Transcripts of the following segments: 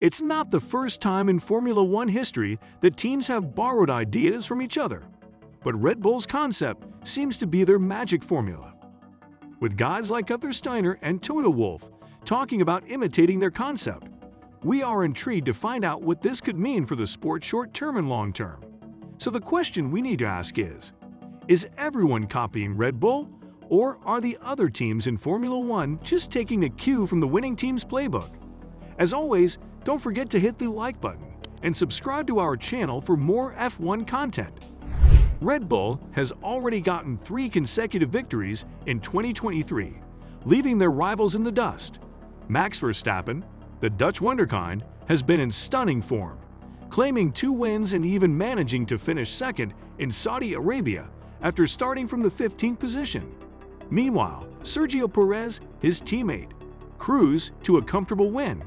It's not the first time in Formula One history that teams have borrowed ideas from each other, but Red Bull's concept seems to be their magic formula. With guys like Gunther Steiner and Toto Wolff talking about imitating their concept, we are intrigued to find out what this could mean for the sport short-term and long-term. So the question we need to ask is everyone copying Red Bull, or are the other teams in Formula One just taking a cue from the winning team's playbook? As always, don't forget to hit the like button and subscribe to our channel for more F1 content. Red Bull has already gotten 3 consecutive victories in 2023, leaving their rivals in the dust. Max Verstappen, the Dutch wonderkind, has been in stunning form, claiming 2 wins and even managing to finish second in Saudi Arabia after starting from the 15th position. Meanwhile, Sergio Perez, his teammate, cruised to a comfortable win.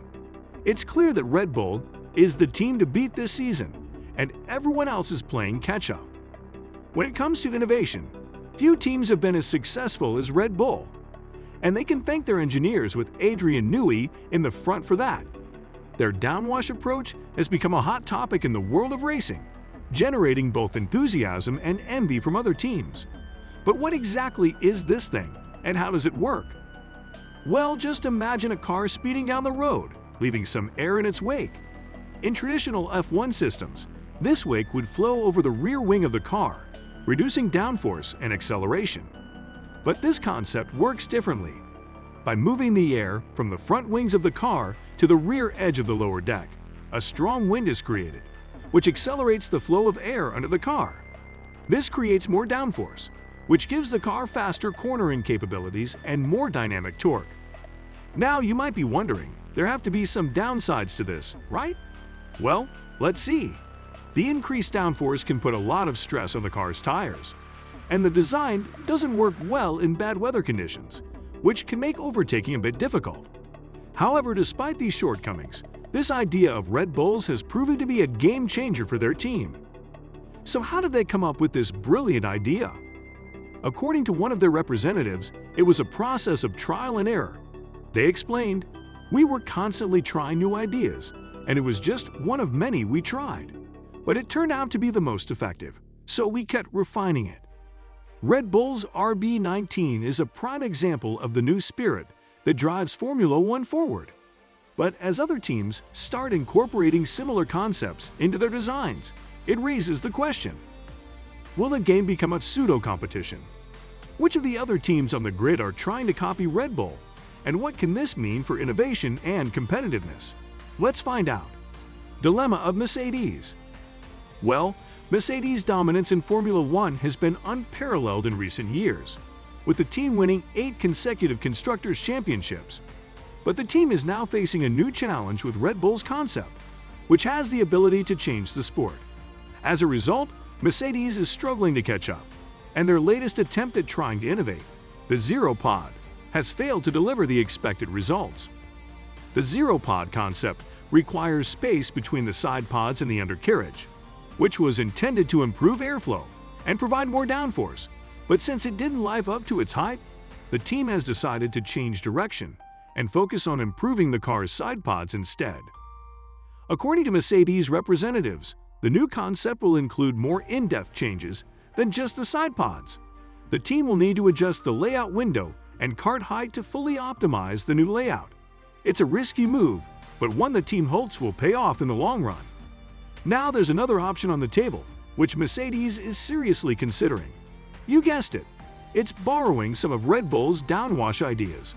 It's clear that Red Bull is the team to beat this season, and everyone else is playing catch-up. When it comes to innovation, few teams have been as successful as Red Bull, and they can thank their engineers with Adrian Newey in the front for that. Their downwash approach has become a hot topic in the world of racing, generating both enthusiasm and envy from other teams. But what exactly is this thing, and how does it work? Well, just imagine a car speeding down the road, leaving some air in its wake. In traditional F1 systems, this wake would flow over the rear wing of the car, reducing downforce and acceleration. But this concept works differently. By moving the air from the front wings of the car to the rear edge of the lower deck, a strong wind is created, which accelerates the flow of air under the car. This creates more downforce, which gives the car faster cornering capabilities and more dynamic torque. Now you might be wondering, there have to be some downsides to this, right? Well, let's see. The increased downforce can put a lot of stress on the car's tires, and the design doesn't work well in bad weather conditions, which can make overtaking a bit difficult. However, despite these shortcomings, this idea of Red Bull's has proven to be a game changer for their team. So how did they come up with this brilliant idea? According to one of their representatives, it was a process of trial and error. They explained, "We were constantly trying new ideas, and it was just one of many we tried. But it turned out to be the most effective, so we kept refining it." Red Bull's RB19 is a prime example of the new spirit that drives Formula One forward. But as other teams start incorporating similar concepts into their designs, it raises the question: will the game become a pseudo-competition? Which of the other teams on the grid are trying to copy Red Bull? And what can this mean for innovation and competitiveness? Let's find out. Dilemma of Mercedes. Well, Mercedes' dominance in Formula One has been unparalleled in recent years, with the team winning 8 consecutive Constructors' Championships. But the team is now facing a new challenge with Red Bull's concept, which has the ability to change the sport. As a result, Mercedes is struggling to catch up, and their latest attempt at trying to innovate, the Zero Pod, has failed to deliver the expected results. The Zero Pod concept requires space between the side pods and the undercarriage, which was intended to improve airflow and provide more downforce. But since it didn't live up to its hype, the team has decided to change direction and focus on improving the car's side pods instead. According to Mercedes representatives, the new concept will include more in-depth changes than just the side pods. The team will need to adjust the layout window and cart height to fully optimize the new layout. It's a risky move, but one the team hopes will pay off in the long run. Now there's another option on the table, which Mercedes is seriously considering. You guessed it, it's borrowing some of Red Bull's downwash ideas.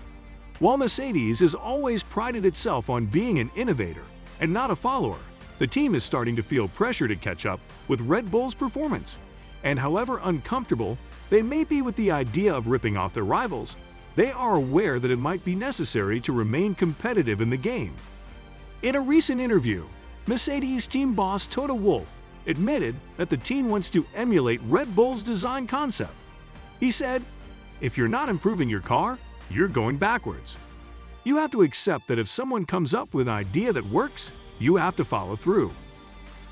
While Mercedes has always prided itself on being an innovator and not a follower, the team is starting to feel pressure to catch up with Red Bull's performance. And however uncomfortable they may be with the idea of ripping off their rivals, they are aware that it might be necessary to remain competitive in the game. In a recent interview, Mercedes team boss Toto Wolff admitted that the team wants to emulate Red Bull's design concept. He said, "If you're not improving your car, you're going backwards. You have to accept that if someone comes up with an idea that works, you have to follow through."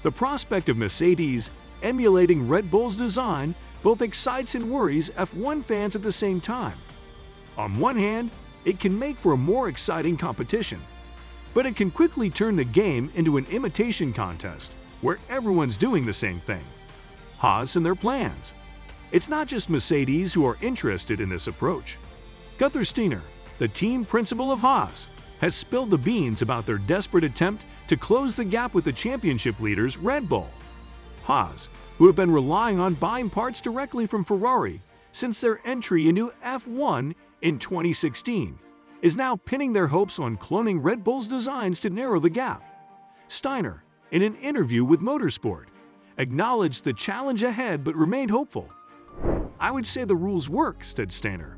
The prospect of Mercedes emulating Red Bull's design both excites and worries F1 fans at the same time. On one hand, it can make for a more exciting competition. but it can quickly turn the game into an imitation contest where everyone's doing the same thing. Haas and their plans. It's not just Mercedes who are interested in this approach. Gunther Steiner, the team principal of Haas, has spilled the beans about their desperate attempt to close the gap with the championship leaders Red Bull. Haas, who have been relying on buying parts directly from Ferrari since their entry into F1 in 2016, is now pinning their hopes on cloning Red Bull's designs to narrow the gap. Steiner, in an interview with Motorsport, acknowledged the challenge ahead but remained hopeful. "I would say the rules work," said Steiner.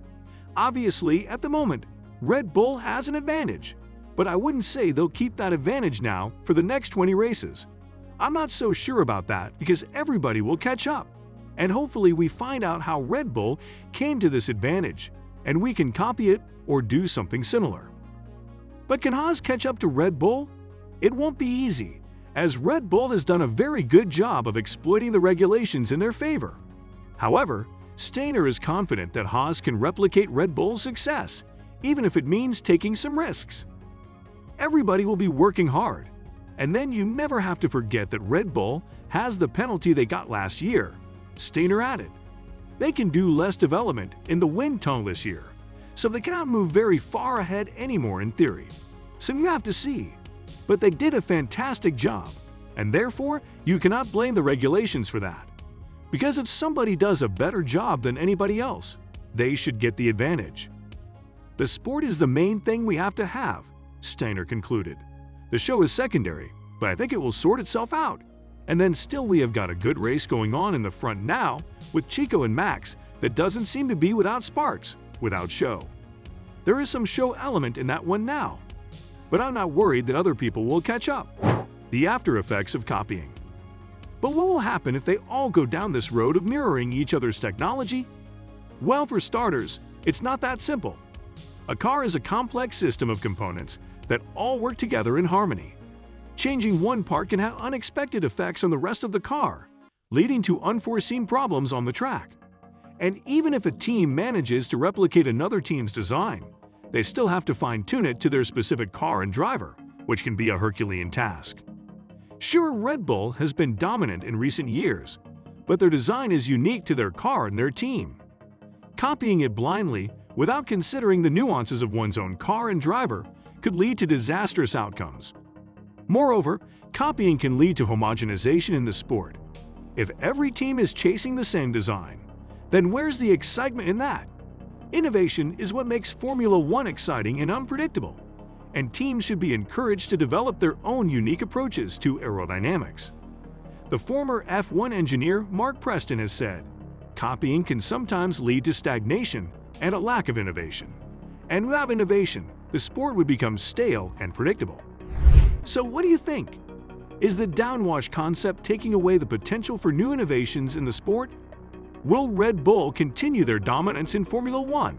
"Obviously, at the moment, Red Bull has an advantage, but I wouldn't say they'll keep that advantage now for the next 20 races. I'm not so sure about that because everybody will catch up, and hopefully we find out how Red Bull came to this advantage, and we can copy it or do something similar." But can Haas catch up to Red Bull? It won't be easy, as Red Bull has done a very good job of exploiting the regulations in their favor. However, Steiner is confident that Haas can replicate Red Bull's success, even if it means taking some risks. Everybody will be working hard, and then you never have to forget that Red Bull has the penalty they got last year, Steiner added. They can do less development in the wind tunnel this year, so they cannot move very far ahead anymore in theory. So you have to see. But they did a fantastic job, and therefore you cannot blame the regulations for that. Because if somebody does a better job than anybody else, they should get the advantage. The sport is the main thing we have to have, Steiner concluded. The show is secondary, but I think it will sort itself out. And then still we have got a good race going on in the front now with Chico and Max that doesn't seem to be without sparks, without show. There is some show element in that one now. But I'm not worried that other people will catch up. The after effects of copying. But what will happen if they all go down this road of mirroring each other's technology? Well, for starters, it's not that simple. A car is a complex system of components that all work together in harmony. Changing one part can have unexpected effects on the rest of the car, leading to unforeseen problems on the track. And even if a team manages to replicate another team's design, they still have to fine-tune it to their specific car and driver, which can be a Herculean task. Sure, Red Bull has been dominant in recent years, but their design is unique to their car and their team. Copying it blindly, without considering the nuances of one's own car and driver, could lead to disastrous outcomes. Moreover, copying can lead to homogenization in the sport. If every team is chasing the same design, then where's the excitement in that? Innovation is what makes Formula One exciting and unpredictable, and teams should be encouraged to develop their own unique approaches to aerodynamics. The former F1 engineer Mark Preston has said, "Copying can sometimes lead to stagnation and a lack of innovation. And without innovation, the sport would become stale and predictable." So what do you think? Is the downwash concept taking away the potential for new innovations in the sport? Will Red Bull continue their dominance in Formula One?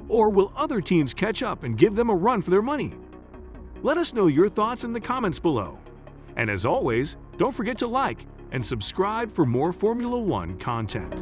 Or will other teams catch up and give them a run for their money? Let us know your thoughts in the comments below. And as always, don't forget to like and subscribe for more Formula One content.